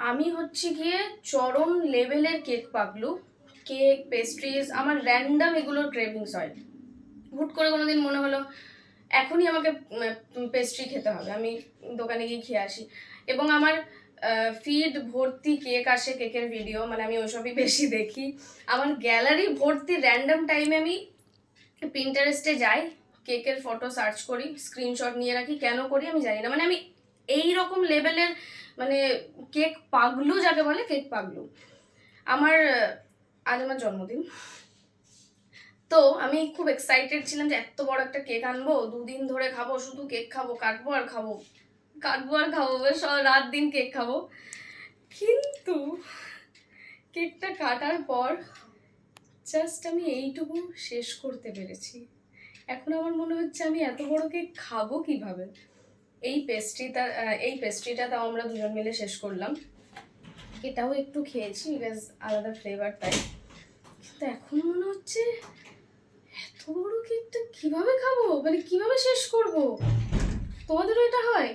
আমি হচ্ছে গিয়ে চরম লেভেলের কেক পাগলু। কেক, পেস্ট্রিজ, আমার র্যান্ডাম এগুলোর ক্রেভিংস হয়। হুট করে কোনোদিন মনে হলো এখনই আমাকে পেস্ট্রি খেতে হবে, আমি দোকানে গিয়ে খেয়ে আসি। এবং আমার ফিড ভর্তি কেক আসে, কেকের ভিডিও, মানে আমি ওইসবই বেশি দেখি। আমার গ্যালারি ভর্তি, র্যান্ডাম টাইমে আমি পিন্টারেস্টে যাই, কেকের ফটো সার্চ করি, স্ক্রিনশট নিয়ে রাখি। কেন করি আমি জানি না, মানে আমি এই রকম লেভেলের মানে কেক পাগলু যাকে বলে, কেক পাগলু। আমার আজ আমার জন্মদিন, তো আমি খুব এক্সাইটেড ছিলাম যে এত বড় একটা কেক আনবো, 2 দিন ধরে খাবো, শুধু কেক খাবো, কাটবো আর খাবো, কাটবো আর খাবো, বেশ রাত দিন কেক খাবো। কিন্তু কেকটা কাটার পর জাস্ট আমি এইটুকু শেষ করতে পেরেছি। এখন আমার মনে হচ্ছে আমি এত বড় কেক খাবো কিভাবে। এই পেস্ট্রিটা তাও আমরা দুজন মিলে শেষ করলাম। এটাও একটু খেয়েছি, বিকজ আলাদা ফ্লেভার তাই। কিন্তু এখন মনে হচ্ছে এত বড় কেকটা কিভাবে খাবো, মানে কিভাবে শেষ করব। তোমাদেরও এটা হয়?